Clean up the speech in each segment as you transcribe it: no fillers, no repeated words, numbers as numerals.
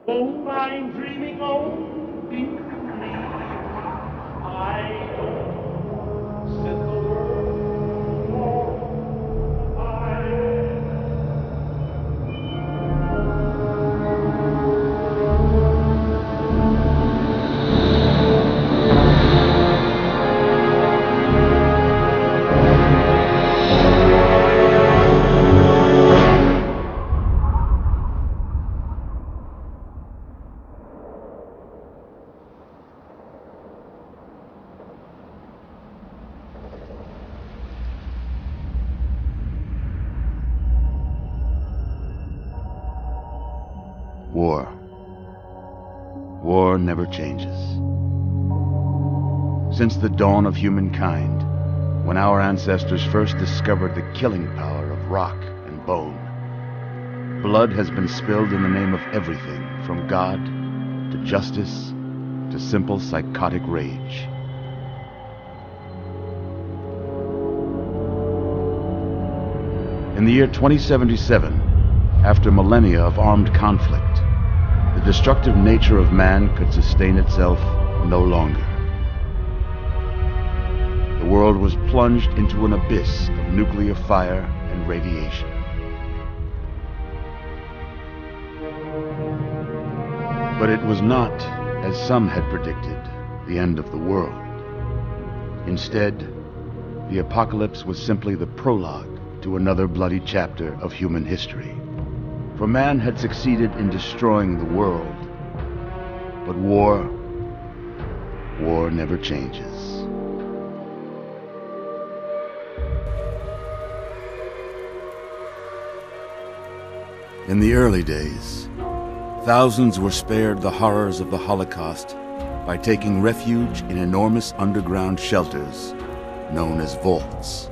Oh, I'm dreaming only I don't set the world on fire. War. War never changes. Since the dawn of humankind, when our ancestors first discovered the killing power of rock and bone, blood has been spilled in the name of everything from God to justice to simple psychotic rage. In the year 2077, after millennia of armed conflict, the destructive nature of man could sustain itself no longer. The world was plunged into an abyss of nuclear fire and radiation. But it was not, as some had predicted, the end of the world. Instead, the apocalypse was simply the prologue to another bloody chapter of human history. For man had succeeded in destroying the world, but war never changes. In the early days, thousands were spared the horrors of the Holocaust by taking refuge in enormous underground shelters known as vaults.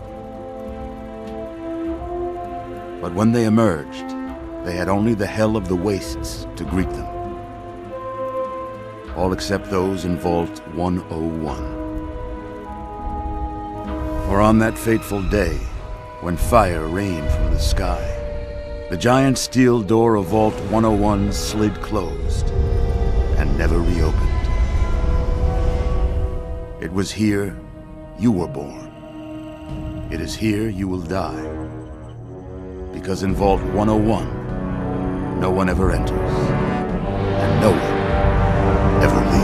But when they emerged, they had only the hell of the wastes to greet them. All except those in Vault 101. For on that fateful day, when fire rained from the sky, the giant steel door of Vault 101 slid closed and never reopened. It was here you were born. It is here you will die. Because in Vault 101, no one ever enters, and no one ever leaves.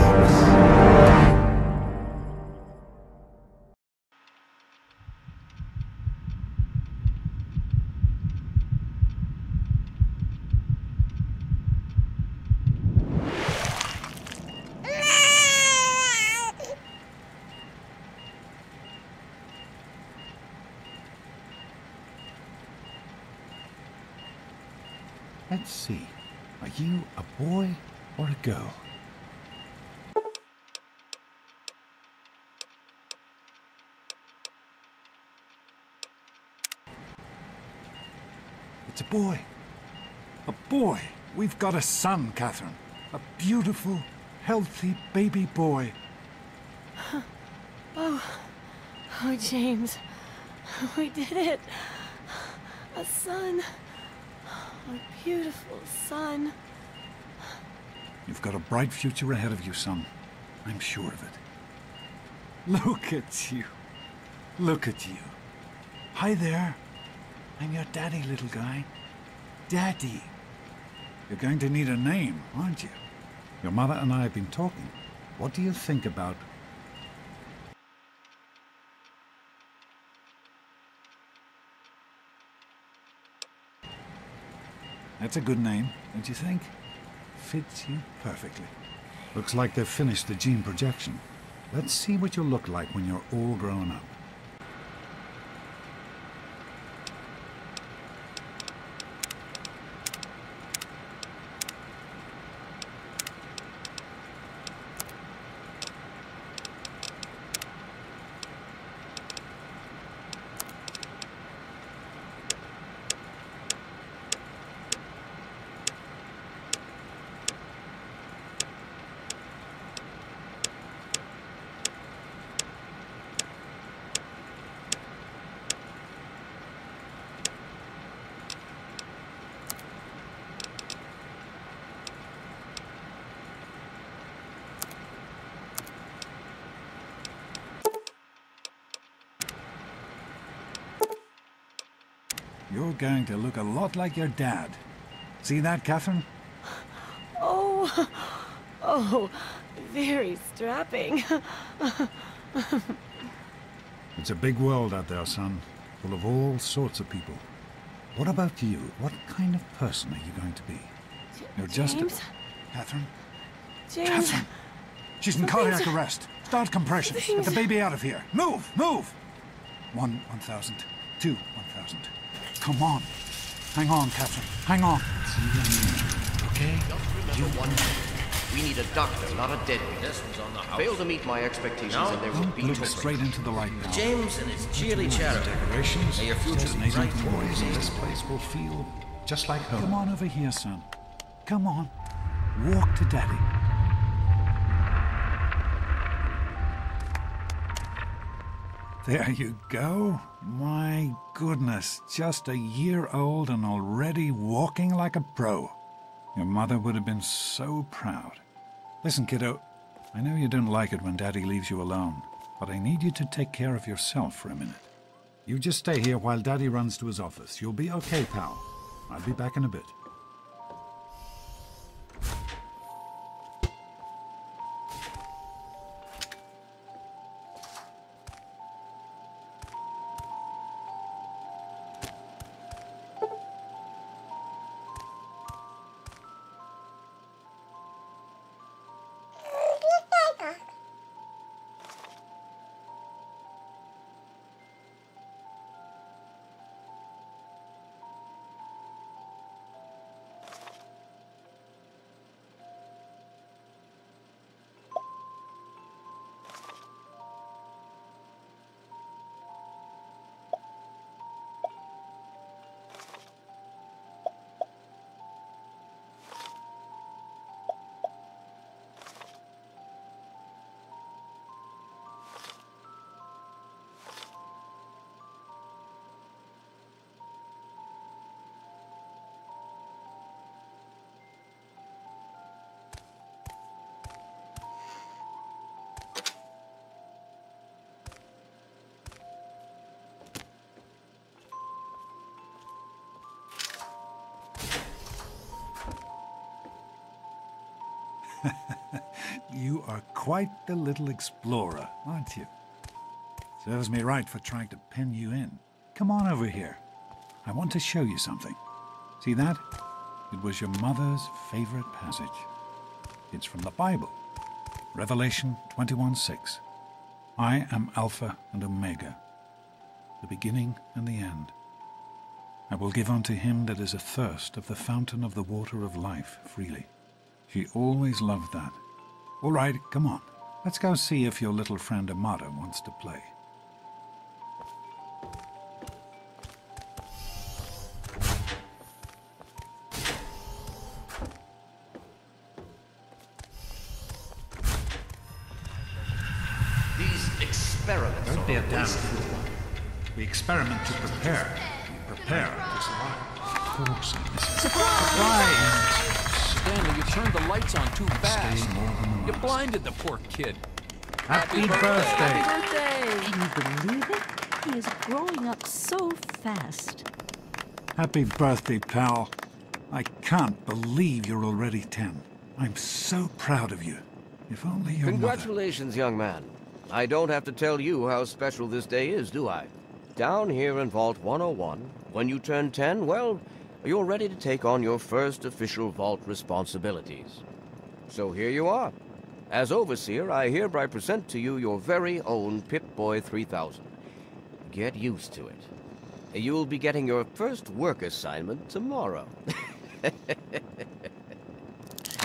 Let's see. Are you a boy or a girl? It's a boy. A boy. We've got a son, Catherine. A beautiful, healthy baby boy. Oh, James. We did it. A son. A beautiful son. You've got a bright future ahead of you, son. I'm sure of it. Look at you. Look at you. Hi there. I'm your daddy, little guy. Daddy. You're going to need a name, aren't you? Your mother and I have been talking. What do you think about... That's a good name, don't you think? Fits you perfectly. Looks like they've finished the gene projection. Let's see what you'll look like when you're all grown up. You're going to look a lot like your dad. See that, Catherine? Oh, oh, very strapping. It's a big world out there, son, full of all sorts of people. What about you? What kind of person are you going to be? You're just James? Catherine? James, Catherine! She's in cardiac arrest. Start compressions. Get the baby out of here. Move! Move! 1,000. 2, 1,000. Come on. Hang on, Catherine. Hang on. Okay? Just remember one thing. We need a doctor, not a deadbeat. This was on the house. Fail to meet my expectations and there will Don't be look trouble. straight into the light now. James and his cheerly chatter. Decorations, May your future just be amazing bright for toys, and you. this place will feel just like home. Come on over here, son. Come on. Walk to Daddy. There you go. My goodness, just a year old and already walking like a pro. Your mother would have been so proud. Listen, kiddo, I know you don't like it when Daddy leaves you alone, but I need you to take care of yourself for a minute. You just stay here while Daddy runs to his office. You'll be okay, pal. I'll be back in a bit. You are quite the little explorer, aren't you? Serves me right for trying to pen you in. Come on over here. I want to show you something. See that? It was your mother's favorite passage. It's from the Bible. Revelation 21:6. I am Alpha and Omega, the beginning and the end. I will give unto him that is athirst of the fountain of the water of life freely. She always loved that. All right, come on. Let's go see if your little friend Amada wants to play. These experiments Don't be a are damn wasted. fool. We experiment to prepare. We prepare to survive. Of course, Surprise! Stanley, you turned the lights on too fast. Stay more than You once. blinded the poor kid. Happy birthday! Can you believe it? He is growing up so fast. Happy birthday, pal. I can't believe you're already 10. I'm so proud of you. If only your mother... Congratulations, young man. I don't have to tell you how special this day is, do I? Down here in Vault 101, when you turn 10, well, you're ready to take on your first official Vault responsibilities. So here you are. As Overseer, I hereby present to you your very own Pip-Boy 3000. Get used to it. You'll be getting your first work assignment tomorrow.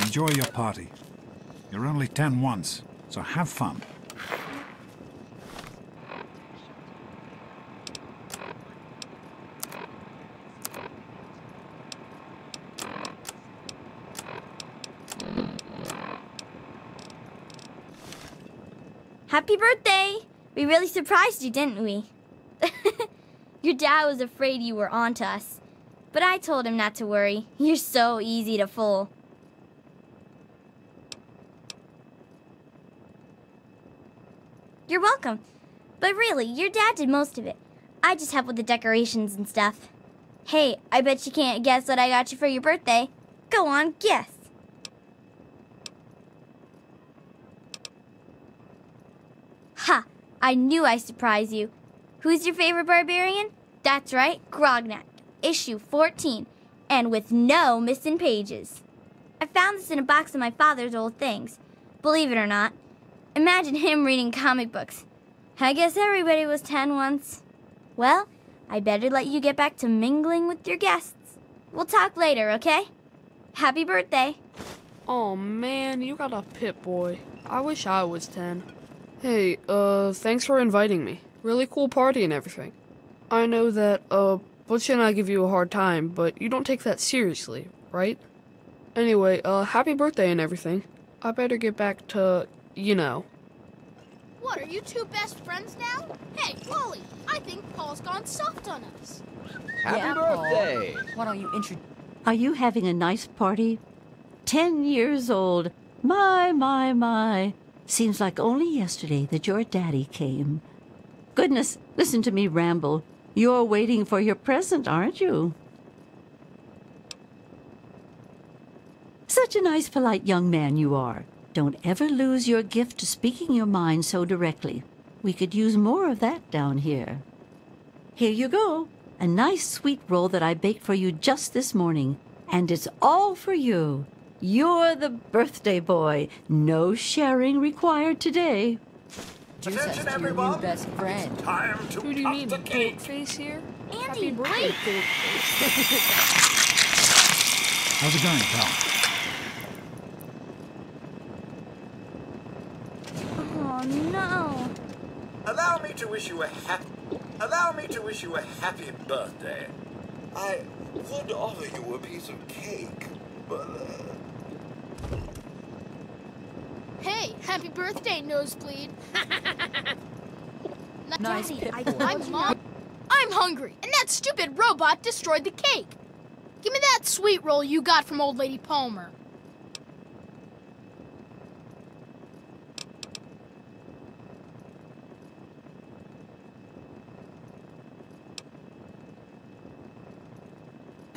Enjoy your party. You're only 10 once, so have fun. Happy birthday! We really surprised you, didn't we? Your dad was afraid you were onto us, but I told him not to worry. You're so easy to fool. You're welcome. But really, your dad did most of it. I just helped with the decorations and stuff. Hey, I bet you can't guess what I got you for your birthday. Go on, guess. Ha! I knew I'd surprise you. Who's your favorite barbarian? That's right, Grognak, issue 14, and with no missing pages. I found this in a box of my father's old things. Believe it or not, imagine him reading comic books. I guess everybody was 10 once. Well, I better let you get back to mingling with your guests. We'll talk later, okay? Happy birthday. Oh man, you got a Pip-Boy. I wish I was 10. Hey, thanks for inviting me. Really cool party and everything. I know that, Butch and I give you a hard time, but you don't take that seriously, right? Anyway, happy birthday and everything. I better get back to, you know. What, are you two best friends now? Hey, Wally, I think Paul's gone soft on us. Happy birthday! Why don't you introduce... Are you having a nice party? 10 years old. My. Seems like only yesterday that your daddy came. Goodness, listen to me ramble. You're waiting for your present, aren't you? Such a nice, polite young man you are. Don't ever lose your gift to speaking your mind so directly. We could use more of that down here. Here you go. A nice sweet roll that I baked for you just this morning. And it's all for you. You're the birthday boy. No sharing required today. Attention, everyone. New best friend. Time to Who do you mean, Goatface here? Andy, Happy birthday, wait! How's it going, pal? Oh, no. Allow me to wish you a happy birthday. I would offer you a piece of cake, but Hey, happy birthday, Nosebleed. Nice Daddy, Pip-Boy. I'm hungry, and that stupid robot destroyed the cake. Give me that sweet roll you got from Old Lady Palmer.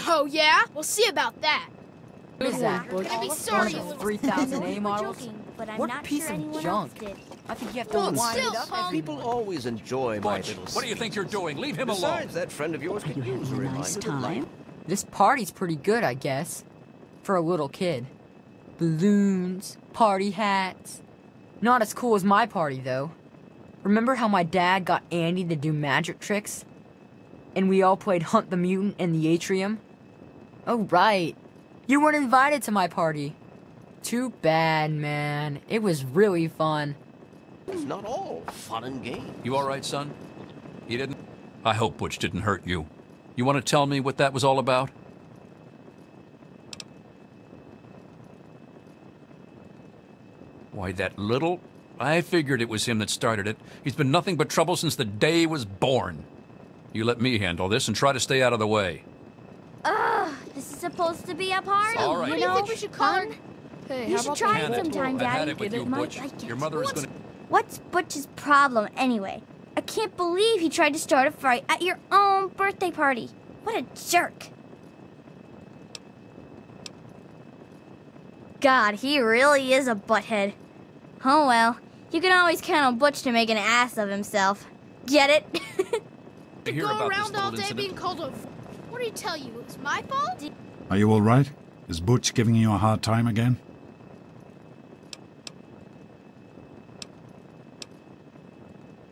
Oh, yeah? We'll see about that. What is that? You're gonna be sorry you little... 3,000 A We're models? joking, but I'm What not piece sure of anyone junk? else did. I think you have to Well, wind still, it up every People always enjoy my Butch, little what do you think you're doing? Leave him alone. Besides, that friend of yours Are could you use a having a nice reminder of life. time? This party's pretty good, I guess. For a little kid. Balloons, party hats. Not as cool as my party, though. Remember how my dad got Andy to do magic tricks? And we all played Hunt the Mutant in the atrium? Oh, right. You weren't invited to my party. Too bad, man. It was really fun. It's not all fun and games. You all right, son? He didn't... I hope Butch didn't hurt you. You want to tell me what that was all about? Why, that little... I figured it was him that started it. He's been nothing but trouble since the day he was born. You let me handle this and try to stay out of the way. Ugh, this is supposed to be a party. All right. What do you think we should call her? Hey, You how should about try that? it sometime, I've Daddy. had it with you, Might Butch. like it. Your mother is gonna... What's Butch's problem, anyway? I can't believe he tried to start a fight at your own birthday party. What a jerk. God, he really is a butthead. Oh well, you can always count on Butch to make an ass of himself. Get it? To hear Go about this around all little day incident. being called a... What did he tell you? It was my fault? Are you all right? Is Butch giving you a hard time again?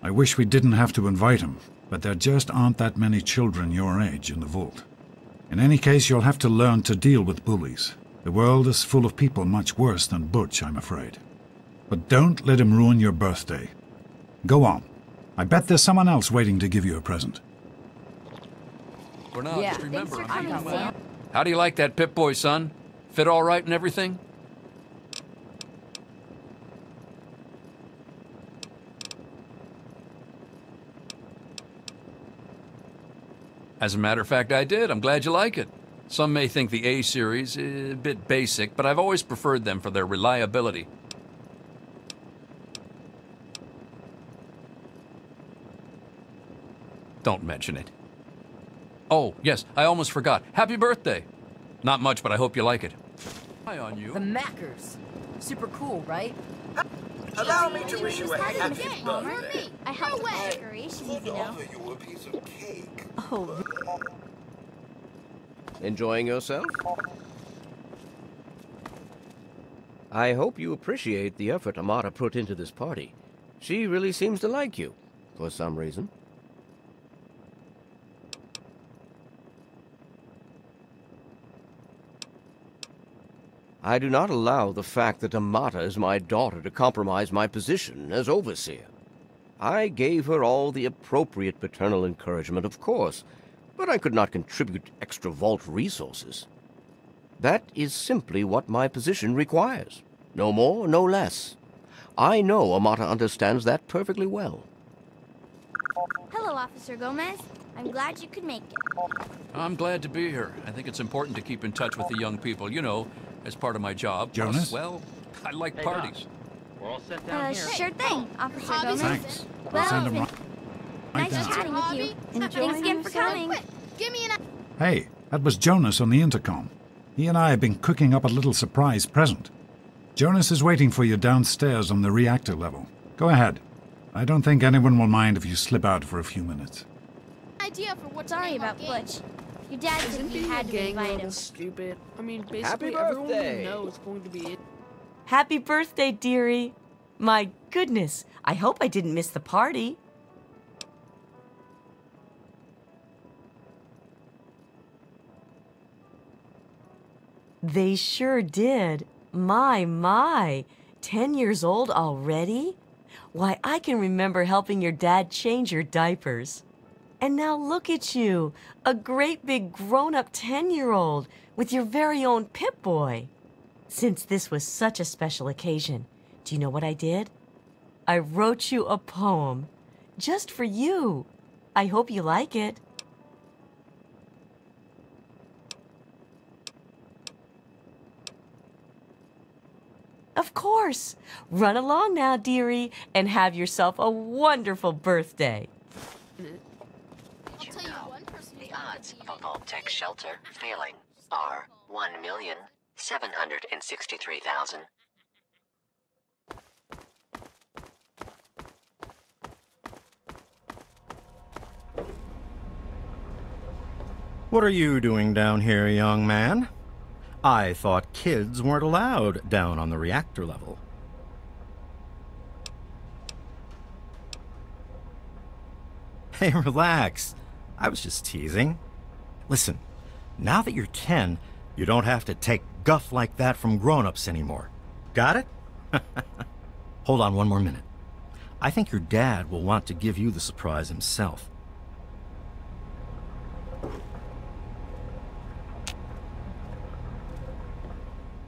I wish we didn't have to invite him, but there just aren't that many children your age in the vault. In any case, you'll have to learn to deal with bullies. The world is full of people much worse than Butch, I'm afraid. But don't let him ruin your birthday. Go on. I bet there's someone else waiting to give you a present. For now, Yeah. just remember, Thanks for I'm coming, keeping Sam. How do you like that Pip-Boy, son? Fit all right and everything? As a matter of fact, I did. I'm glad you like it. Some may think the A series is a bit basic, but I've always preferred them for their reliability. Don't mention it. Oh, yes, I almost forgot. Happy birthday. Not much, but I hope you like it. Eye on you. The Mackers. Super cool, right? Allow me to wish you a happy Palmer. birthday. I helped with the decorations, Would you know. offer you a piece of cake. Oh, Enjoying yourself? I hope you appreciate the effort Amata put into this party. She really seems to like you, for some reason. I do not allow the fact that Amata is my daughter to compromise my position as overseer. I gave her all the appropriate paternal encouragement, of course, but I could not contribute extra vault resources. That is simply what my position requires. No more, no less. I know Amata understands that perfectly well. Hello, Officer Gomez. I'm glad you could make it. I'm glad to be here. I think it's important to keep in touch with the young people, you know, as part of my job. Jonas? Plus, well, I like parties. We're all set down here. Sure thing, Officer Hobbies? Gomez. Thanks. Well, I'll send them it's right nice down. chatting with you. Thanks again for coming. Quick, give me an... Hey, that was Jonas on the intercom. He and I have been cooking up a little surprise present. Jonas is waiting for you downstairs on the reactor level. Go ahead. I don't think anyone will mind if you slip out for a few minutes. idea for what's Sorry about Butch. Your dad said Isn't we being a had to gang invite level him. stupid? I mean, Happy basically everyone birthday. we know is going to be it. Happy birthday, dearie. My goodness, I hope I didn't miss the party. They sure did. My. 10 years old already? Why, I can remember helping your dad change your diapers. And now look at you, a great big grown-up 10-year-old with your very own Pip-Boy. Since this was such a special occasion, do you know what I did? I wrote you a poem, just for you. I hope you like it. Of course. Run along now, dearie, and have yourself a wonderful birthday. I'll tell you one person The odds of a Vault-Tec shelter failing are 1,763,000. What are you doing down here, young man? I thought kids weren't allowed down on the reactor level. Hey, relax. I was just teasing. Listen, now that you're 10, you don't have to take guff like that from grown-ups anymore. Got it? Hold on one more minute. I think your dad will want to give you the surprise himself.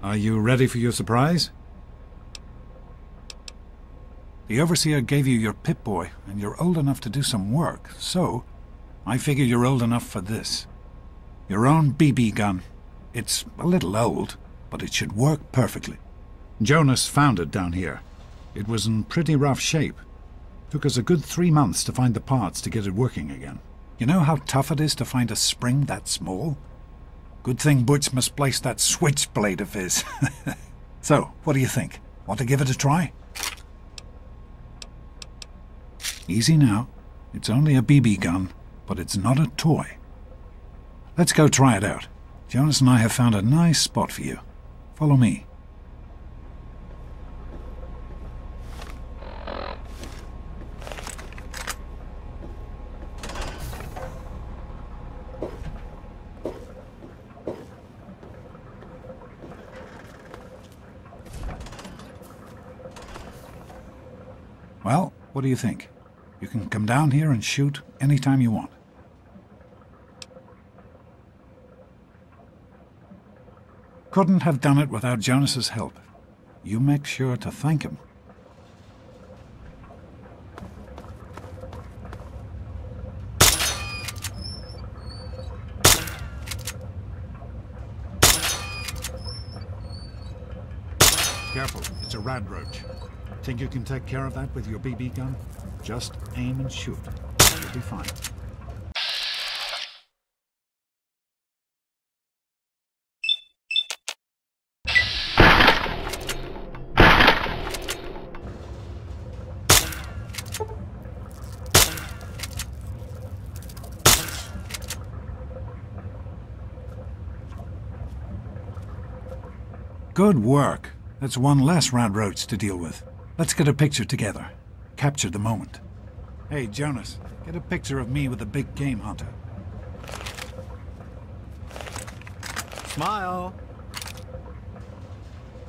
Are you ready for your surprise? The Overseer gave you your Pip-Boy, and you're old enough to do some work, so I figure you're old enough for this. Your own BB gun. It's a little old, but it should work perfectly. Jonas found it down here. It was in pretty rough shape. Took us a good 3 months to find the parts to get it working again. You know how tough it is to find a spring that small? Good thing Butch misplaced that switchblade of his. So, what do you think? Want to give it a try? Easy now. It's only a BB gun, but it's not a toy. Let's go try it out. Jonas and I have found a nice spot for you. Follow me. Well, what do you think? You can come down here and shoot anytime you want. Couldn't have done it without Jonas's help. You make sure to thank him. Careful, it's a radroach. Think you can take care of that with your BB gun? Just aim and shoot. You'll be fine. Good work. That's one less rat roach to deal with. Let's get a picture together. Capture the moment. Hey, Jonas, get a picture of me with the big game hunter. Smile.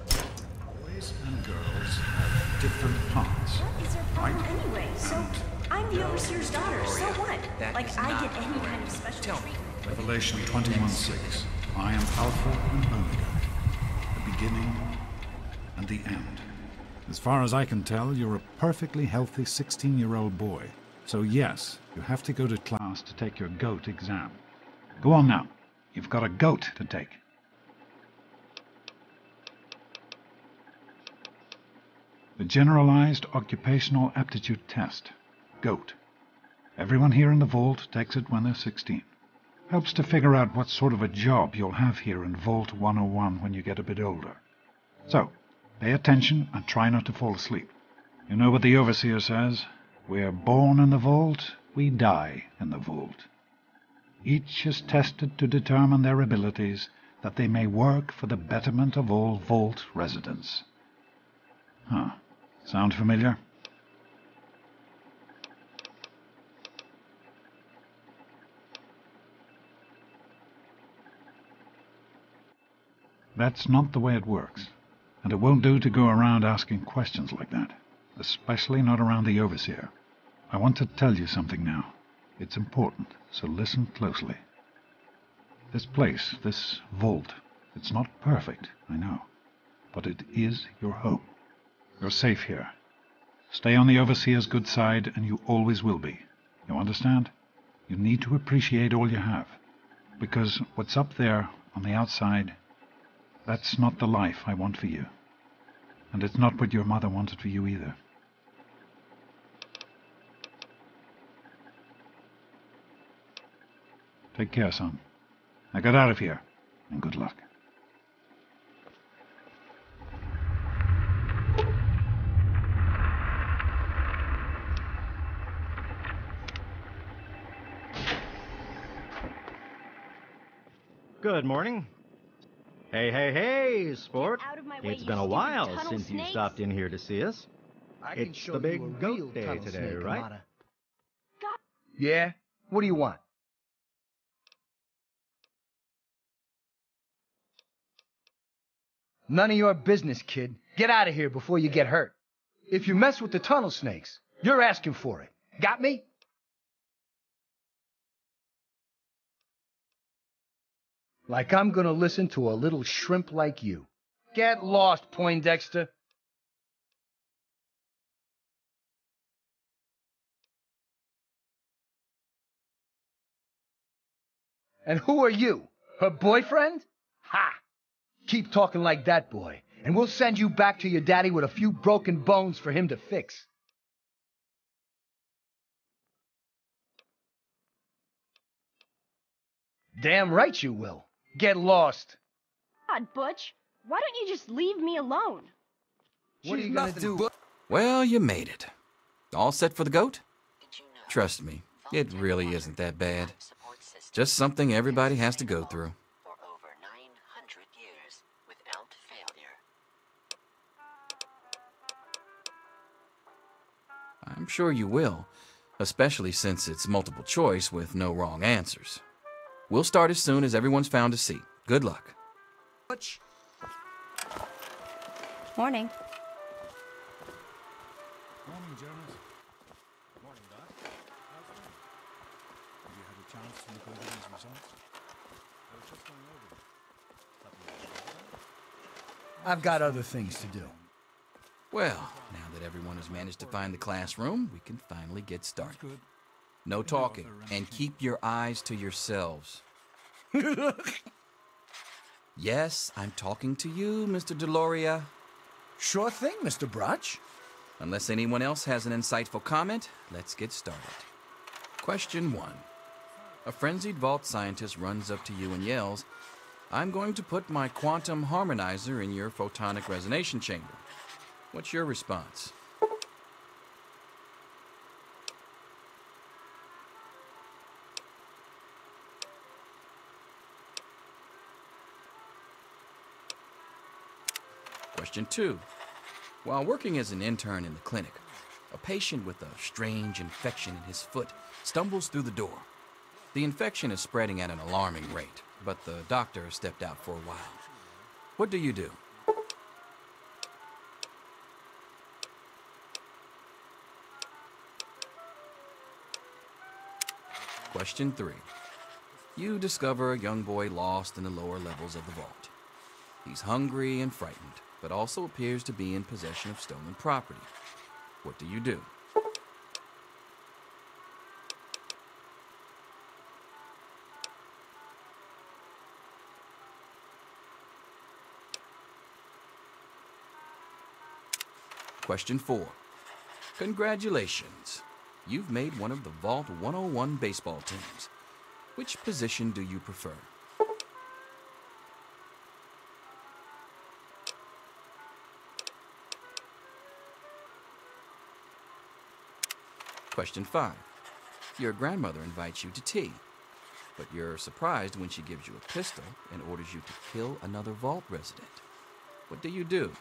Boys and girls have different parts. What is your problem right? anyway? So, I'm the overseer's daughter, so what? That Like, is I not get any kind of special Tell me. treatment. Revelation 21:6. I am Alpha and Omega, the beginning and the end. As far as I can tell, you're a perfectly healthy 16-year-old boy. So yes, you have to go to class to take your GOAT exam. Go on now. You've got a GOAT to take. The Generalized Occupational Aptitude Test, GOAT. Everyone here in the vault takes it when they're 16. Helps to figure out what sort of a job you'll have here in Vault 101 when you get a bit older. So, pay attention and try not to fall asleep. You know what the overseer says? We're born in the vault, we die in the vault. Each is tested to determine their abilities, that they may work for the betterment of all vault residents. Huh. Sound familiar? That's not the way it works. And it won't do to go around asking questions like that. Especially not around the overseer. I want to tell you something now. It's important, so listen closely. This place, this vault, it's not perfect, I know. But it is your home. You're safe here. Stay on the overseer's good side, and you always will be. You understand? You need to appreciate all you have. Because what's up there, on the outside, that's not the life I want for you. And it's not what your mother wanted for you either. Take care, son. Now get out of here, and good luck. Good morning. Hey, hey, hey, sport. Out of my way, It's you been a stupid while tunnel since you snakes. stopped in here to see us. I can It's show the big you a goat real day tunnel today, snake, right? Amata. Yeah? What do you want? None of your business, kid. Get out of here before you get hurt. If you mess with the tunnel snakes, you're asking for it. Got me? Like I'm gonna listen to a little shrimp like you. Get lost, Poindexter. And who are you? Her boyfriend? Ha! Keep talking like that, boy, and we'll send you back to your daddy with a few broken bones for him to fix. Damn right you will. Get lost. God, Butch, why don't you just leave me alone? What are you gonna do? Well, you made it. All set for the goat? Trust me, it really isn't that bad. Just something everybody has to go through. For over 900 years without failure. I'm sure you will, especially since it's multiple choice with no wrong answers. We'll start as soon as everyone's found a seat. Good luck. Morning. Morning, Jonas. Morning, Doc. Have you had a chance to look over these results? I was just going over them. I've got other things to do. Well, now that everyone has managed to find the classroom, we can finally get started. Good. No talking, and keep your eyes to yourselves. Yes, I'm talking to you, Mr. Deloria. Sure thing, Mr. Brotch. Unless anyone else has an insightful comment, let's get started. Question 1. A frenzied vault scientist runs up to you and yells, "I'm going to put my quantum harmonizer in your photonic resonation chamber." What's your response? Question 2. While working as an intern in the clinic, a patient with a strange infection in his foot stumbles through the door. The infection is spreading at an alarming rate, but the doctor has stepped out for a while. What do you do? Question 3. You discover a young boy lost in the lower levels of the vault. He's hungry and frightened, but also appears to be in possession of stolen property. What do you do? Question 4. Congratulations. You've made one of the Vault 101 baseball teams. Which position do you prefer? Question 5. Your grandmother invites you to tea, but you're surprised when she gives you a pistol and orders you to kill another Vault resident. What do you do?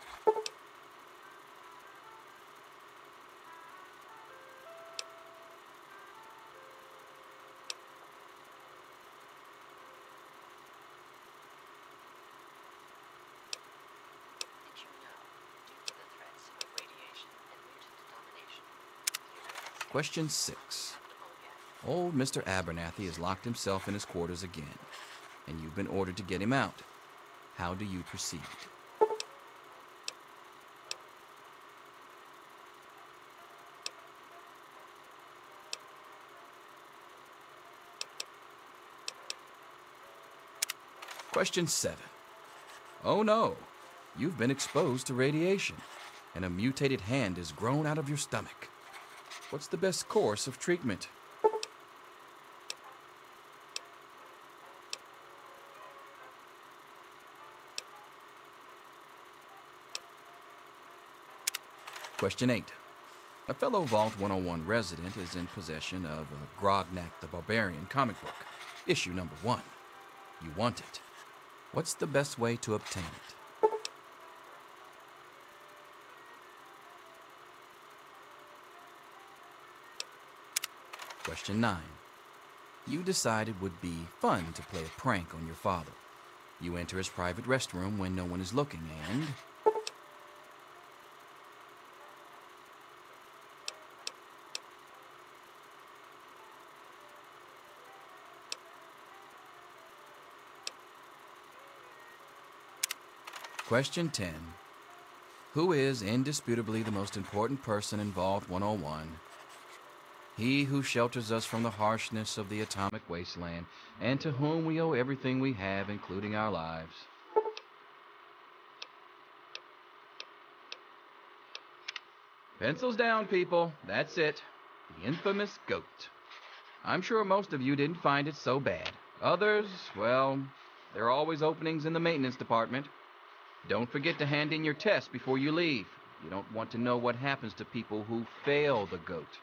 Question 6. Old Mr. Abernathy has locked himself in his quarters again, and you've been ordered to get him out. How do you proceed? Question 7. Oh no, you've been exposed to radiation, and a mutated hand has grown out of your stomach. What's the best course of treatment? Question 8. A fellow Vault 101 resident is in possession of a Grognak the Barbarian comic book, issue number 1. You want it. What's the best way to obtain it? Question 9. You decide it would be fun to play a prank on your father. You enter his private restroom when no one is looking and... Question 10. Who is indisputably the most important person in Vault 101? He who shelters us from the harshness of the atomic wasteland, and to whom we owe everything we have, including our lives. Pencils down, people. That's it. The infamous goat. I'm sure most of you didn't find it so bad. Others, well, there are always openings in the maintenance department. Don't forget to hand in your test before you leave. You don't want to know what happens to people who fail the goat.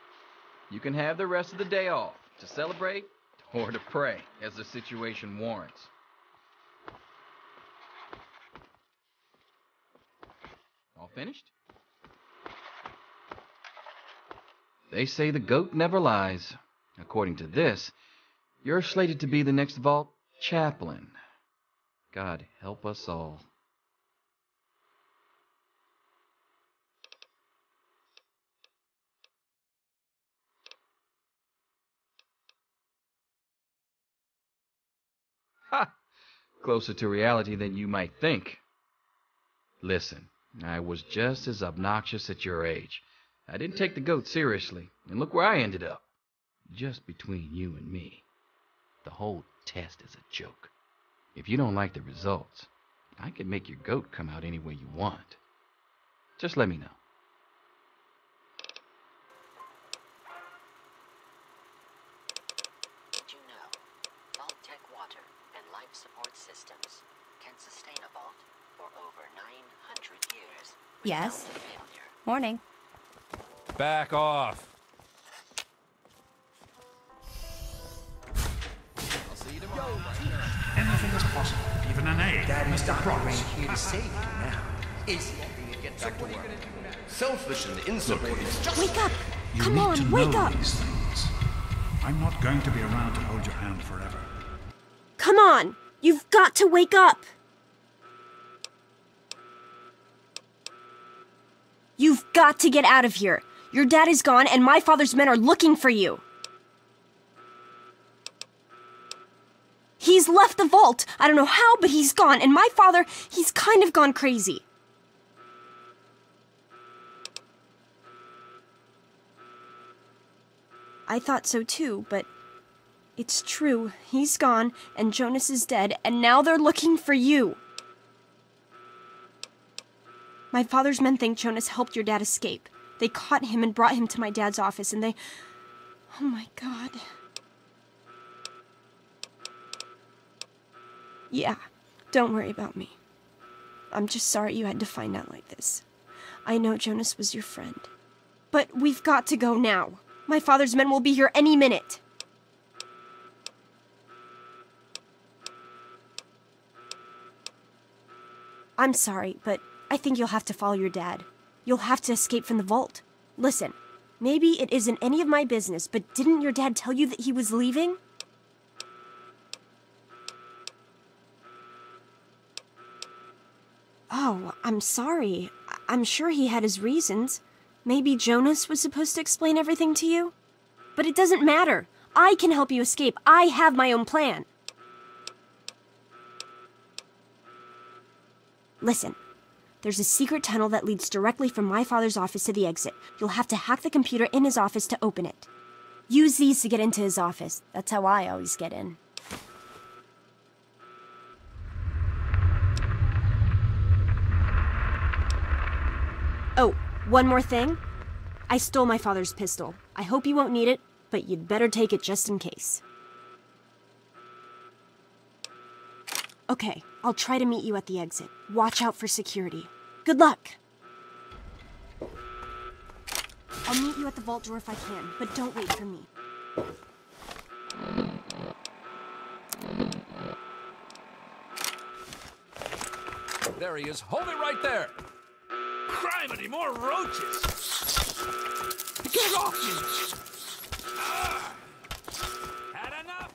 You can have the rest of the day off to celebrate or to pray as the situation warrants. All finished? They say the goat never lies. According to this, you're slated to be the next Vault chaplain. God help us all. Ha! Closer to reality than you might think. Listen, I was just as obnoxious at your age. I didn't take the goat seriously, and look where I ended up. Just between you and me, the whole test is a joke. If you don't like the results, I can make your goat come out any way you want. Just let me know. Did you know Vault Tech water and life support systems can sustain a vault for over 900 years? Yes. Morning. Back off. I'll see you tomorrow. Anything is possible, even an egg. Daddy's Mr. doctor Promise. ain't here to save you now, is he? get back to work. Selfish and insubordinate. Wake up! You Come need on, to wake know up! these things. I'm not going to be around to hold your hand forever. Come on! You've got to wake up! You've got to get out of here. Your dad is gone, and my father's men are looking for you. He's left the vault. I don't know how, but he's gone. And my father, he's kind of gone crazy. I thought so too, but it's true. He's gone, and Jonas is dead, and now they're looking for you. My father's men think Jonas helped your dad escape. They caught him and brought him to my dad's office, and they... Oh my God. Yeah, don't worry about me. I'm just sorry you had to find out like this. I know Jonas was your friend. But we've got to go now. My father's men will be here any minute. I'm sorry, but I think you'll have to follow your dad. You'll have to escape from the vault. Listen, maybe it isn't any of my business, but didn't your dad tell you that he was leaving? Oh, I'm sorry. I'm sure he had his reasons. Maybe Jonas was supposed to explain everything to you? But it doesn't matter. I can help you escape. I have my own plan. Listen, there's a secret tunnel that leads directly from my father's office to the exit. You'll have to hack the computer in his office to open it. Use these to get into his office. That's how I always get in. Oh, one more thing. I stole my father's pistol. I hope you won't need it, but you'd better take it just in case. Okay, I'll try to meet you at the exit. Watch out for security. Good luck! I'll meet you at the vault door if I can, but don't wait for me. There he is. Hold it right there. Criminy, more roaches. Get off me. Had enough.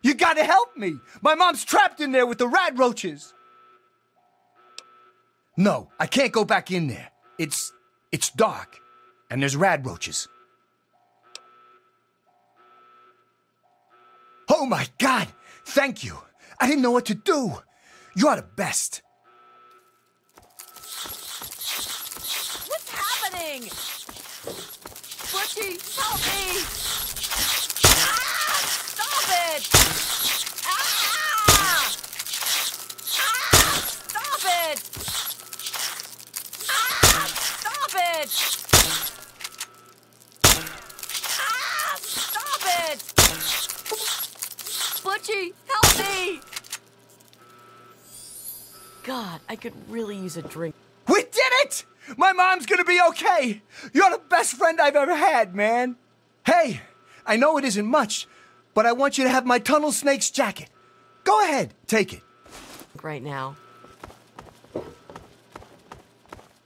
You gotta help me! My mom's trapped in there with the rat roaches! No, I can't go back in there. It's dark, and there's rat roaches. Oh my God! Thank you! I didn't know what to do! You're the best! What's happening? Butchie, help me! Ah! Stop it! Ah! Ah! Stop it! Ah! Stop it! Ah! Stop it! Butchie, help me! God, I could really use a drink. We did it! My mom's gonna be okay! You're the best friend I've ever had, man! Hey, I know it isn't much, but I want you to have my Tunnel Snake's jacket. Go ahead, take it. Right now.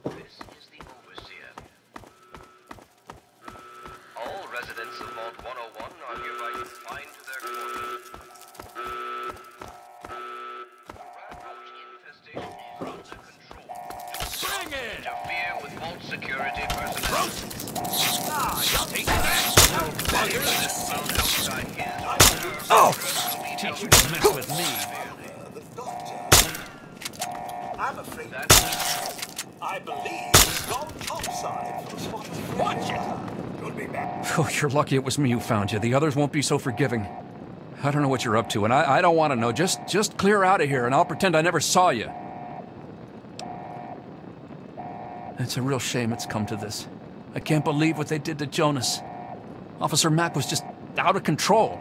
This is the Overseer. All residents of Vault 101 are hereby confined to their quarters. The rat roach infestation is under control. Bring it! Interfere with Vault security personnel. Ah, y'all take that. Oh! Teach you to mess with me. I'm afraid I believe it's gone topside for the spot. Watch it! You'll be back. Oh, you're lucky it was me who found you. The others won't be so forgiving. I don't know what you're up to, and I don't want to know. Just clear out of here, and I'll pretend I never saw you. It's a real shame it's come to this. I can't believe what they did to Jonas. Officer Mack was just out of control.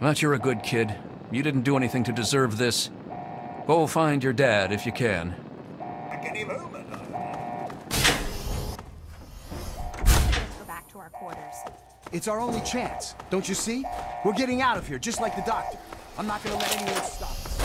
But you're a good kid. You didn't do anything to deserve this. Go find your dad if you can. Back any moment. Let's go back to our quarters. It's our only chance, don't you see? We're getting out of here, just like the doctor. I'm not gonna let anyone stop us.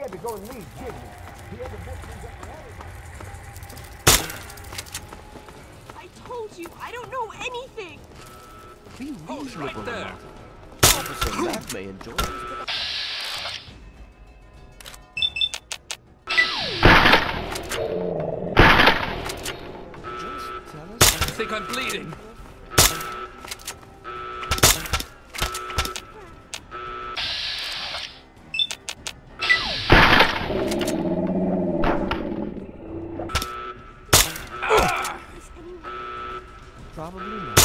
had to go and leave, didn't he? He had to mess things up for everybody. I told you, I don't know anything. Be reasonable. Right there. Officer Mac may enjoy this, but... I think I'm bleeding. Probably not.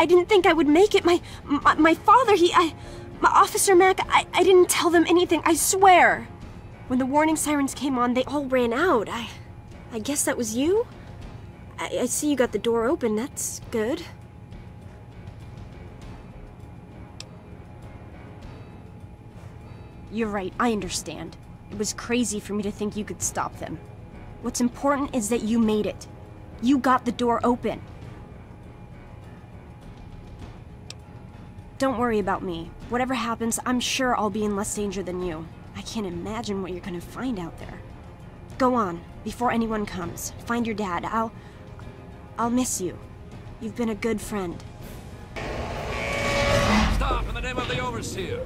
I didn't think I would make it. My father, my Officer Mac, I didn't tell them anything, I swear. When the warning sirens came on, they all ran out. I guess that was you? I see you got the door open, that's good. You're right, I understand. It was crazy for me to think you could stop them. What's important is that you made it. You got the door open. Don't worry about me. Whatever happens, I'm sure I'll be in less danger than you. I can't imagine what you're gonna find out there. Go on, before anyone comes. Find your dad. I'll miss you. You've been a good friend. Stop in the name of the overseer.